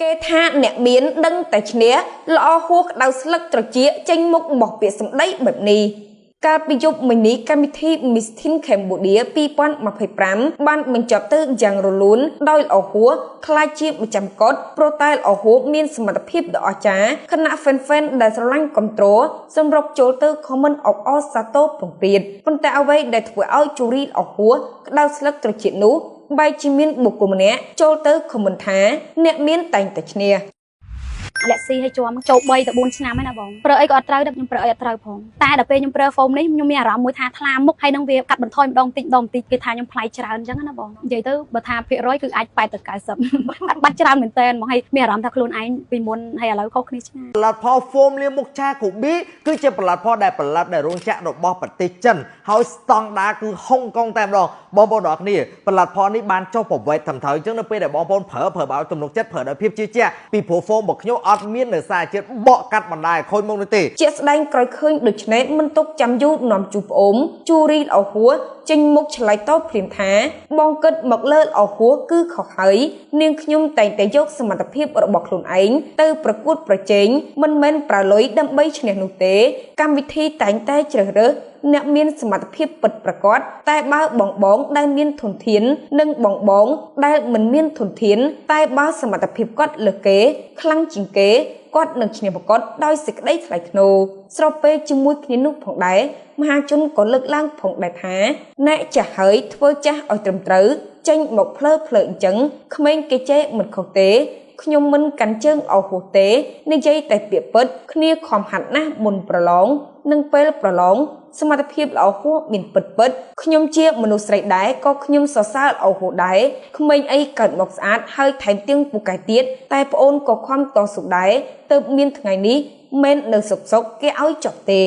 គេថាអ្នកមានដឹងតែឈ្នះល្អហួសក្តៅស្លឹកត្រចៀកចេញមុខរបស់ពាក្យសម្ដីបែបនេះកាលពីយប់មិញនេះកម្មវិធី Miss Teen Cambodia 2025បានបញ្ចប់ទៅយ៉ាងរលូនដោយល្អហួសខ្លាចជាម្ចាំកត់ព្រោះតែល្អហួសមានសមត្ថភាពដ៏អស្ចារ្យខណៈ fan ដែលស្រឡាញ់គាំទ្រសម្រុកចូលទៅ comment អបអរសាទរពងទៀតប៉ុន្តែអ្វីដែលធ្វើឲ្យជូរីល្អហួសក្តៅស្លឹកត្រចៀកនោះបែរជាមានបុគ្គលម្នាក់ចូលទៅខមមិនថាអ្នកមានតែងតែឈ្នះលាក់ស៊ីឲ្យជាប់ចូល3ទៅ4ឆ្នាំហើយណាបងប្រើអីក៏អត់ត្រូវដែរខ្ញុំប្រើអីអត់ត្រូវផងតែដល់ពេលខ្ញុំប្រើហ្វូមនេះខ្ញុំមានអារម្មណ៍មួយថាថ្លាមុខហើយនឹងវាកាត់បន្ថយម្ដងតិចគេថាខ្ញុំផ្លាយច្រើនអញ្ចឹងណាបងនិយាយទៅបើថាភាគរយគឺអាច80ទៅ90បាត់ច្រើនមែនតើហ្មងហើយមានអារម្មណ៍ថាខ្លួនឯងពីមុនហើយឥឡូវខុសគ្នាឆ្ងាយផលិតផលហ្វូមលាងមុខចាគូប៊ីគឺជាផលិតផលដែលផលិតដោយរោងចក្ររបស់ប្រទេសចិនហើយស្តង់ដារគឺហុងកុងតែម្ដងបងប្អូនទាំងគ្នាផលិតផលនេះបានចុះប្រវត្តិត្រឹមត្រូវអញ្ចឹងនៅពេលដែលបងប្អូនប្រើបើទំនុកចិត្តប្រើដោយភាពជឿជាក់ពីព្រោះហ្វូមរបស់ខ្ញុំអត់មាននៅសារជាតិបកកាត់បណ្ដាខូចមកនោះទេជាស្ដែងក្រោយឃើញដូច្នេះមិនទុកចាំយូរនាំជូប្អូនជូរីល្អហួរចេញមុខឆ្លៃតបភ្លាមថាបងគិតមកលើល្អហួរគឺខុសហើយនាងខ្ញុំតែងតែយកសមត្ថភាពរបស់ខ្លួនឯងទៅប្រកួតប្រជែងមិនមែនប្រើលុយដើម្បីឈ្នះនោះទេកម្មវិធីតែងតែជ្រើសរើសអ្នកមានសមត្ថភាពពិតប្រាកដតែបើបងដែលមានធនធាននិងបងដែលមិនមានធនធានតែបើសមត្ថភាពគាត់លើគេខ្លាំងជាងគេគាត់នឹងឈ្នះប្រកបដោយសេចក្តីថ្លៃថ្នូរស្របពេលជាមួយគ្នានោះផងដែរមហាជនក៏លើកឡើងផងដែរថាអ្នកចាស់ហើយធ្វើចាស់ឲ្យត្រឹមត្រូវចេញមកភ្លើអញ្ចឹងក្មេងគេចេះមិនខុសទេខ្ញុំមិនកាន់ជើងអោហួសទេនិយាយតែពាក្យពិតគ្នាខំហាត់ណាស់មុនប្រឡងនិងពេលប្រឡងសមត្ថភាពល្អហួសមានពិតខ្ញុំជាមនុស្សស្រីដែរក៏ខ្ញុំសរសើរល្អហួសដែរក្មេងអីកើតមកស្អាតហើយថែមទាំងពូកែទៀតតែប្អូនក៏ខំតស៊ូដែរទើបមានថ្ងៃនេះមិននៅសុកគេឲ្យចប់ទេ